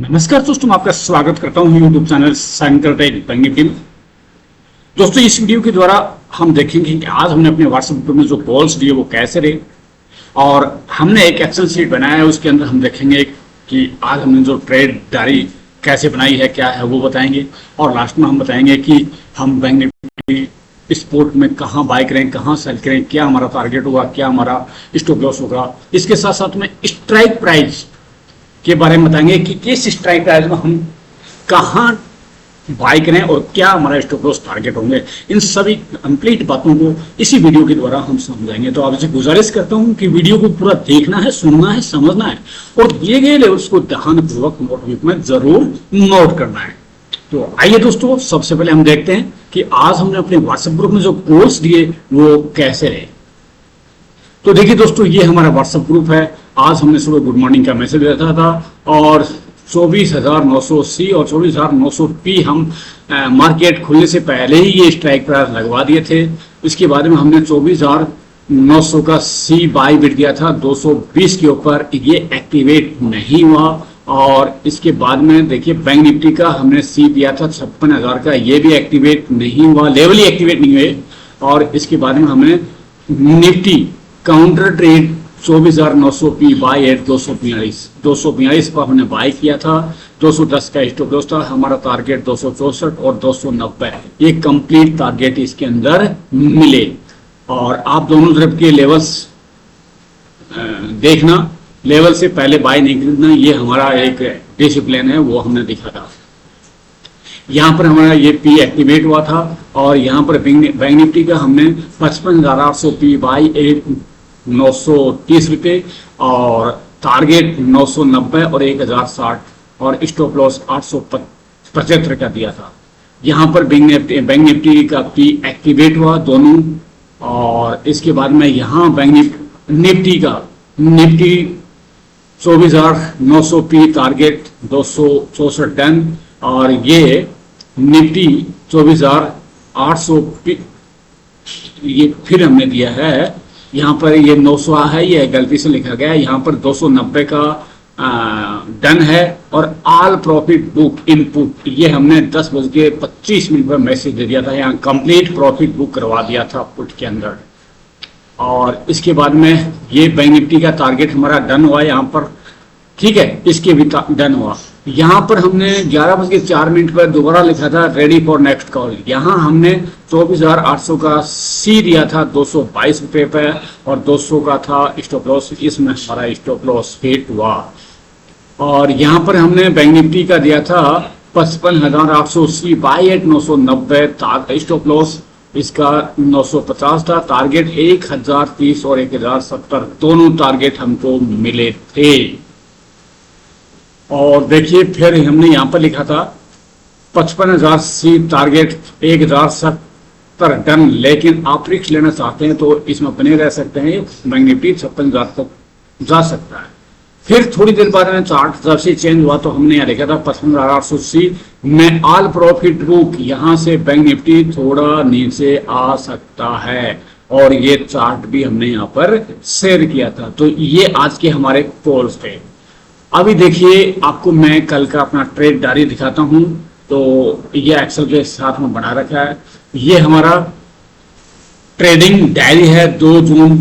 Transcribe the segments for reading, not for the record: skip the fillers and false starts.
नमस्कार दोस्तों, मैं आपका स्वागत करता हूं YouTube channel Shankar tech bank Nifty में। दोस्तों, इस वीडियो के द्वारा हम देखेंगे कि आज हमने अपने व्हाट्सएप ग्रुप में जो कॉल्स दिए वो कैसे रहे, और हमने एक एक्सेल शीट बनाया है। उसके अंदर हम देखेंगे कि आज हमने जो ट्रेड डायरी कैसे बनाई है, क्या है वो बताएंगे, और लास्ट में हम बताएंगे कि हम बैंक निफ्टी स्पोर्ट में कहाँ बाय करें, कहाँ सेल करें, क्या हमारा टारगेट होगा, क्या हमारा स्टॉप लॉस होगा। इसके साथ साथ में स्ट्राइक प्राइस के बारे में बताएंगे कि किस स्ट्राइक प्राइस में हम कहाँ बाय करें और क्या हमारा स्टॉप लॉस टारगेट होंगे। इन सभी कंप्लीट बातों को इसी वीडियो के द्वारा हम समझाएंगे। तो आपसे गुजारिश करता हूं कि वीडियो को पूरा देखना है, सुनना है, समझना है, और दिए गए लेवल्स को ध्यानपूर्वक नोटबुक में जरूर नोट करना है। तो आइए दोस्तों, सबसे पहले हम देखते हैं कि आज हमने अपने व्हाट्सएप ग्रुप में जो कॉल्स दिए वो कैसे रहे। तो देखिए दोस्तों, ये हमारा व्हाट्सएप ग्रुप है। आज हमने सुबह गुड मॉर्निंग का मैसेज दिया था और 24,980 और 24,900 पी हम मार्केट खुलने से पहले ही ये स्ट्राइक प्राइस लगवा दिए थे। इसके बाद में हमने 24,900 का सी बाई बिट दिया था 220 के ऊपर, ये एक्टिवेट नहीं हुआ। और इसके बाद में देखिए बैंक निफ्टी का हमने सी दिया था 56,000 का, ये भी एक्टिवेट नहीं हुआ, लेवल ही एक्टिवेट नहीं हुए। और इसके बाद में हमने Nifty counter trade 24,900 P buy at 242 पर हमने बाय किया था। 210 का स्टॉप लॉस था। हमारा टारगेट 264 और 290, ये कंप्लीट टारगेट इसके अंदर मिले। और आप दोनों तरफ के लेवल्स देखना, लेवल से पहले बाय नहीं खरीदना, ये हमारा एक डिसिप्लिन है, वो हमने दिखा था। यहाँ पर हमारा ये पी एक्टिवेट हुआ था और यहाँ पर बैंक निफ्टी का हमने 55,800 पी बाई 930 रुपये और टारगेट 990 और 1,060 और स्टॉप लॉस 875 का दिया था। यहाँ पर बैंक निफ्टी का पी एक्टिवेट हुआ दोनों। और इसके बाद में यहाँ bank Nifty 24,900 P target 264 done, और ये निफ्टी 24,800 पी ये फिर हमने दिया है। यहाँ पर ये 900 है, ये गलती से लिखा गया है, यहाँ पर 290 का डन है। और ऑल प्रॉफिट बुक इनपुट ये हमने 10:25 पर मैसेज दे दिया था, यहाँ कंप्लीट प्रॉफिट बुक करवा दिया था पुट के अंदर। और इसके बाद में ये बैंक निफ्टी का टारगेट हमारा डन हुआ यहाँ पर, ठीक है, इसके भी डन हुआ। यहाँ पर हमने 11:04 पर दोबारा लिखा था रेडी फॉर नेक्स्ट कॉल। यहाँ हमने 24,800 का सी दिया था 222 रुपये पे और 200 का था स्टॉप लॉस, इसमें हमारा स्टॉप लॉस हिट हुआ। और यहाँ पर हमने बैंक निफ्टी का दिया था 55,880 बाई एट 990, स्टॉप लॉस इसका 950 था। टारगेट 1,030 और 1,070 दोनों टारगेट हमको मिले थे। और देखिए फिर हमने यहाँ पर लिखा था 55,000 सी टारगेट 1,070 डन, लेकिन आप रिस्क लेना चाहते हैं तो इसमें बने रह सकते हैं, बैंक निफ्टी 56,000 तक जा सकता है। फिर थोड़ी देर बाद में चार्ट जब से चेंज हुआ तो हमने यहाँ लिखा था 55,800 सी में ऑल प्रॉफिट बुक, यहाँ से बैंक निफ्टी थोड़ा नीचे आ सकता है, और ये चार्ट भी हमने यहाँ पर शेयर किया था। तो ये आज के हमारे कॉल्स थे। अभी देखिए आपको मैं कल का अपना ट्रेड डायरी दिखाता हूं। तो ये एक्सेल के साथ में बना रखा है, ये हमारा ट्रेडिंग डायरी है 2 जून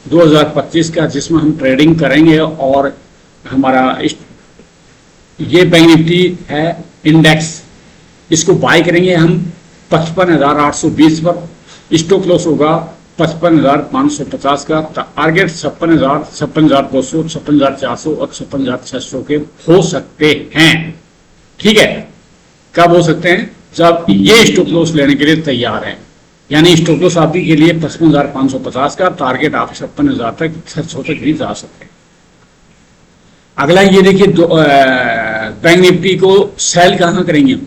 2025 का, जिसमें हम ट्रेडिंग करेंगे। और हमारा ये बैंक निफ्टी है इंडेक्स, इसको बाय करेंगे हम 55,820 पर, स्टॉप लॉस होगा 55,550 का, टारगेट 56,000, 56,200, 56,400 और 56,600 के हो सकते हैं। ठीक है, कब हो सकते हैं? जब ये स्टॉप लॉस लेने के लिए तैयार हैं, यानी स्टॉप लॉस आपके के लिए 55,550 का, टारगेट आप 56,000 तक 600 तक भी जा सकते हैं। अगला ये देखिए, बैंक निफ्टी को सेल कहाँ करेंगे?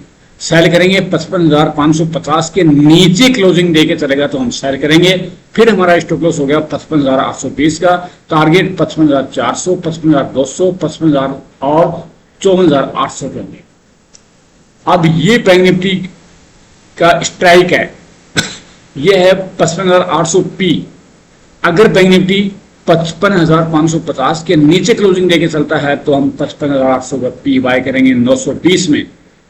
सेल करेंगे 55,550 के नीचे क्लोजिंग दे के चलेगा तो हम सेल करेंगे। फिर हमारा स्टॉप लॉस हो गया 55,820 का, टारगेट 55,400, 55,200, 55,000 और 54,800 के होंगे। अब ये बैंक निफ्टी का स्ट्राइक है, ये है 55,800 पी। अगर बैंक निफ्टी 55,550 के नीचे क्लोजिंग देके चलता है तो हम 55,800 का पी बाय करेंगे 920 में।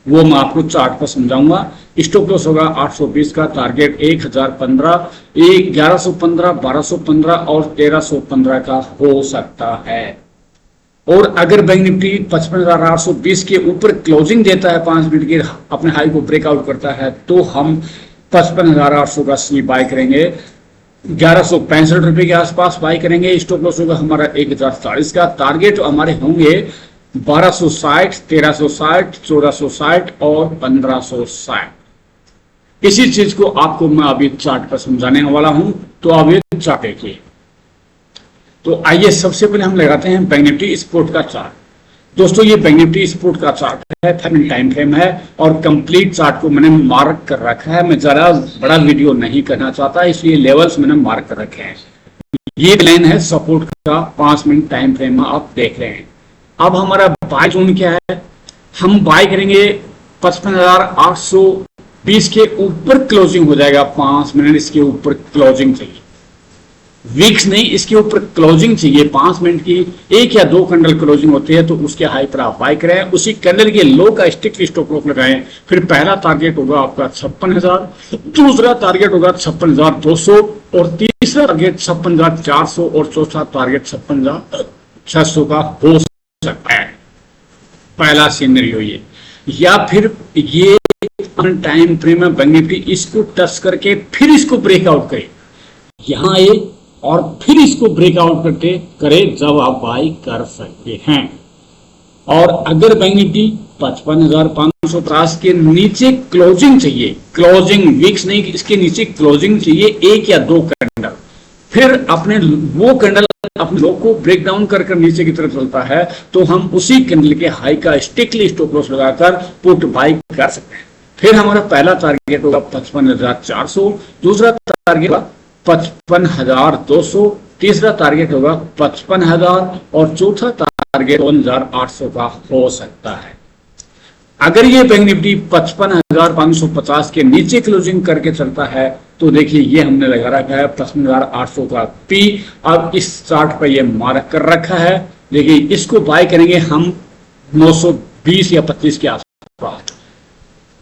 वो मैं आपको चार्ट पर समझाऊंगा। स्टॉप लॉस होगा 820 का, टारगेट 1015, 1115, 1215 और 1315 का हो सकता है। और अगर बैंक निफ्टी 55,820 के ऊपर क्लोजिंग देता है 5 मिनट के, अपने हाई को ब्रेकआउट करता है, तो हम 55,800 का सी बाय करेंगे, 1165 रुपए के आसपास बाय करेंगे। स्टॉप लॉस होगा हमारा 1040 का, टारगेट हमारे होंगे 1260, 1360, 1460 और 1560। इसी चीज को आपको मैं अभी चार्ट पर समझाने वाला हूं, तो अब ये चार्ट देखिए। तो आइए सबसे पहले हम लगाते हैं बैंक निफ्टी स्पोर्ट का चार्ट। दोस्तों ये बैंक निफ्टी स्पोर्ट का चार्ट है, 30 टाइम फ्रेम है और कंप्लीट चार्ट को मैंने मार्क कर रखा है। मैं जरा बड़ा वीडियो नहीं करना चाहता, इसलिए लेवल्स मैंने मार्क कर रखे हैं। ये लाइन है सपोर्ट का 5 मिनट टाइम फ्रेम में आप देख रहे हैं। अब हमारा बाय जोन क्या है, हम बाय करेंगे 55,820 के ऊपर क्लोजिंग हो जाएगा 5 मिनट, इसके ऊपर क्लोजिंग चाहिए, वीक्स नहीं, इसके ऊपर क्लोजिंग चाहिए 5 मिनट की। 1 या 2 कैंडल क्लोजिंग होती है तो उसके हाई पर आप बाय करें, उसी कैंडल के लो का स्ट्रिक्टली स्टॉप लॉस लगाएं। फिर पहला टारगेट होगा आपका 56,000, दूसरा टारगेट होगा 56,200 और तीसरा टारगेट 56,400 और चौथा टारगेट 56,600 का हो सकता है। पहला सिनेरियो ये, या फिर ये टाइम फ्रेम में बैंक निफ्टी इसको टच करके फिर इसको ब्रेकआउट करे, यहां आए और फिर इसको ब्रेकआउट करके करे, जब आप बाई कर सकते हैं। और अगर बैंक निफ्टी 55,550 के नीचे क्लोजिंग चाहिए, क्लोजिंग वीक्स नहीं, इसके नीचे क्लोजिंग चाहिए 1 या 2 कैंडल, फिर अपने वो कैंडल अपने लो को ब्रेक डाउन कर नीचे की तरफ चलता है, तो हम उसी कैंडल के हाई का स्ट्रिक्टली स्टॉप लॉस लगाकर पुट बाई कर सकते हैं। फिर हमारा पहला टारगेट होगा 55,400, दूसरा टारगेट 55,200, तीसरा टारगेट होगा 55,000 और चौथा टारगेट 52,800 का हो सकता है। अगर ये बैंक निफ्टी 55,550 के नीचे क्लोजिंग करके चलता है तो देखिए ये हमने लगा रखा है 55,800 का पी। अब इस चार्ट पर ये मार्क कर रखा है, देखिए इसको बाय करेंगे हम 920 या 25 के आसपास।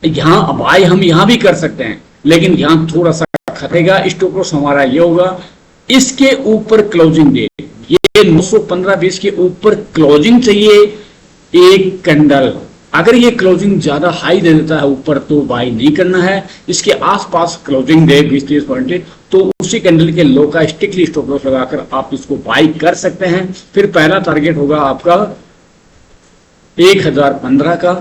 यहां बाय हम यहां भी कर सकते हैं, लेकिन यहां थोड़ा सा खतेगा। स्टॉप लॉस हमारा ये होगा, इसके ऊपर क्लोजिंग दे, ये 915-20 के ऊपर क्लोजिंग चाहिए 1 कैंडल। अगर ये क्लोजिंग ज्यादा हाई दे देता है ऊपर तो बाय नहीं करना है। इसके आसपास क्लोजिंग दे 20-30 पॉइंट तो उसी कैंडल के लो का स्ट्रिक्टली स्टॉप लॉस लगाकर आप इसको बाय कर सकते हैं। फिर पहला टारगेट होगा आपका 1015 का,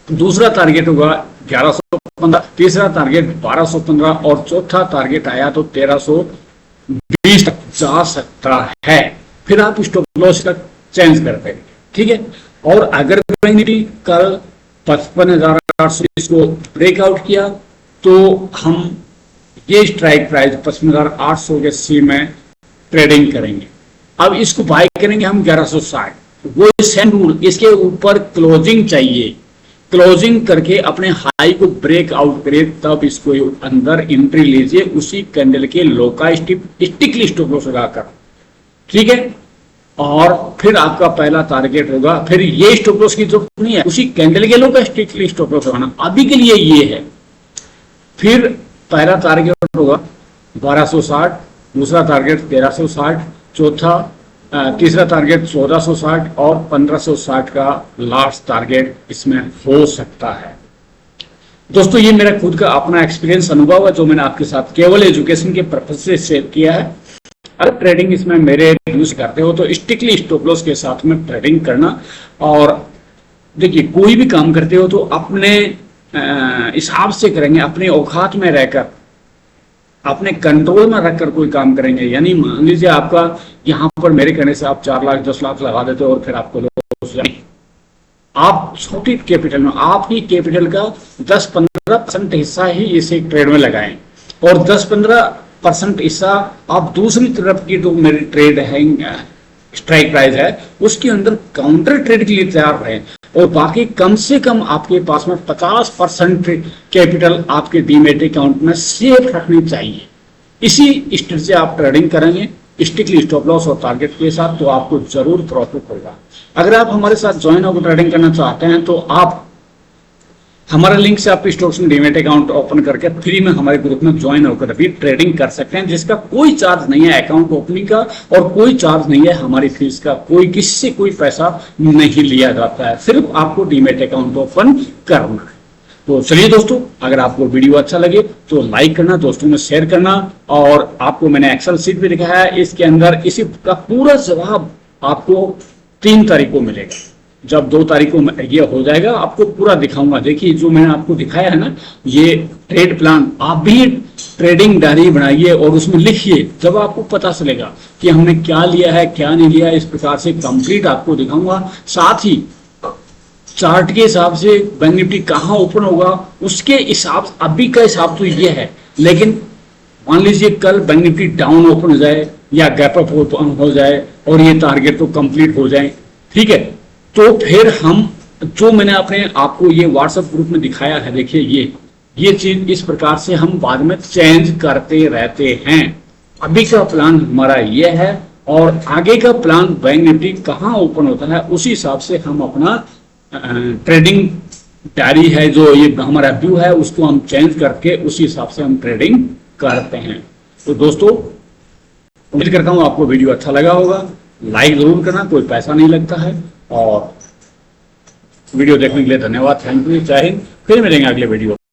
दूसरा टारगेट होगा 1115, तीसरा टारगेट 1215 और चौथा टारगेट आया तो 1320 तक जा सकता है। फिर आप स्टॉप लॉस तक चेंज कर पाएंगे, ठीक है। और अगर बैंक निफ्टी कल 55,800 इसको ब्रेकआउट किया तो हम ये स्ट्राइक प्राइस 55,800 के सी में ट्रेडिंग करेंगे। अब इसको बाय करेंगे हम 1160, वो सेम रूल, इसके ऊपर क्लोजिंग चाहिए, क्लोजिंग करके अपने हाई को ब्रेक आउट करे तब इसको अंदर एंट्री लीजिए, उसी कैंडल के लो का स्टिकली स्टॉप लॉस लगाकर, ठीक है। और फिर आपका पहला टारगेट होगा, फिर ये स्टॉप लॉस की जरूरत नहीं है, उसी कैंडल के लो का स्टिकली स्टॉप लॉस लगाना, अभी के लिए ये है। फिर पहला टारगेट होगा 1260, दूसरा टारगेट 1360, चौथा तीसरा टारगेट 1460 और 1560 का लास्ट टारगेट इसमें हो सकता है। दोस्तों ये मेरा खुद का अपना एक्सपीरियंस अनुभव है जो मैंने आपके साथ केवल एजुकेशन के पर्पज से शेयर किया है। अगर ट्रेडिंग इसमें मेरे यूज करते हो तो स्ट्रिक्टली स्टॉप लॉस के साथ में ट्रेडिंग करना। और देखिए कोई भी काम करते हो तो अपने हिसाब से करेंगे, अपने औकात में रहकर, अपने कंट्रोल में रखकर कोई काम करेंगे। यानी मान लीजिए आपका यहाँ पर मेरे कहने से आप 4 लाख 10 लाख लगा देते हो और फिर आपको लॉस, आप छोटी कैपिटल में आपकी कैपिटल का 10-15% हिस्सा ही इसे ट्रेड में लगाएं और 10-15% हिस्सा आप दूसरी तरफ की जो मेरी ट्रेड है, स्ट्राइक प्राइस है, उसके अंदर काउंटर ट्रेड के लिए तैयार रहें और बाकी कम से कम आपके पास में 50% कैपिटल आपके डीमेट अकाउंट में सेफ रखनी चाहिए। इसी स्टेज से आप ट्रेडिंग करेंगे, स्ट्रिक्टली स्टॉप लॉस और टारगेट के साथ, तो आपको जरूर प्रॉफिट होगा। अगर आप हमारे साथ ज्वाइन होकर ट्रेडिंग करना चाहते हैं तो आप हमारे लिंक से आप स्टॉक्स में डीमैट अकाउंट ओपन करके फ्री में हमारे ग्रुप में ज्वाइन होकर भी ट्रेडिंग कर सकते हैं, जिसका कोई चार्ज नहीं है अकाउंट ओपनिंग का और कोई चार्ज नहीं है हमारी फीस का, कोई किसी से कोई पैसा नहीं लिया जाता है, सिर्फ आपको डीमैट अकाउंट ओपन करना है। तो चलिए दोस्तों, अगर आपको वीडियो अच्छा लगे तो लाइक करना, दोस्तों में शेयर करना, और आपको मैंने एक्सेल शीट भी दिखाया है, इसके अंदर इसी का पूरा जवाब आपको 3 तारीख को मिलेगा। जब 2 तारीख को ये हो जाएगा आपको पूरा दिखाऊंगा। देखिए जो मैंने आपको दिखाया है ना, ये ट्रेड प्लान, आप भी ट्रेडिंग डायरी बनाइए और उसमें लिखिए, जब आपको पता चलेगा कि हमने क्या लिया है क्या नहीं लिया है, इस प्रकार से कंप्लीट आपको दिखाऊंगा। साथ ही चार्ट के हिसाब से बैंक निफ्टी कहाँ ओपन होगा उसके हिसाब, अभी का हिसाब तो ये है, लेकिन मान लीजिए कल बैंक निफ्टी डाउन ओपन हो जाए या गैप अप ओपन हो जाए और ये टारगेट तो कंप्लीट हो जाए, ठीक है, तो फिर हम जो मैंने अपने आपको ये व्हाट्सएप ग्रुप में दिखाया है, देखिए ये चीज इस प्रकार से हम बाद में चेंज करते रहते हैं। अभी का प्लान हमारा ये है और आगे का प्लान बैंक निफ्टी कहाँ ओपन होता है उसी हिसाब से हम अपना ट्रेडिंग डायरी है, जो ये हमारा व्यू है, उसको हम चेंज करके उसी हिसाब से हम ट्रेडिंग करते हैं। तो दोस्तों उम्मीद करता हूँ आपको वीडियो अच्छा लगा होगा, लाइक जरूर करना, कोई पैसा नहीं लगता है। और वीडियो देखने के लिए धन्यवाद, थैंक यू, जय हिंद। फिर मिलेंगे अगले वीडियो।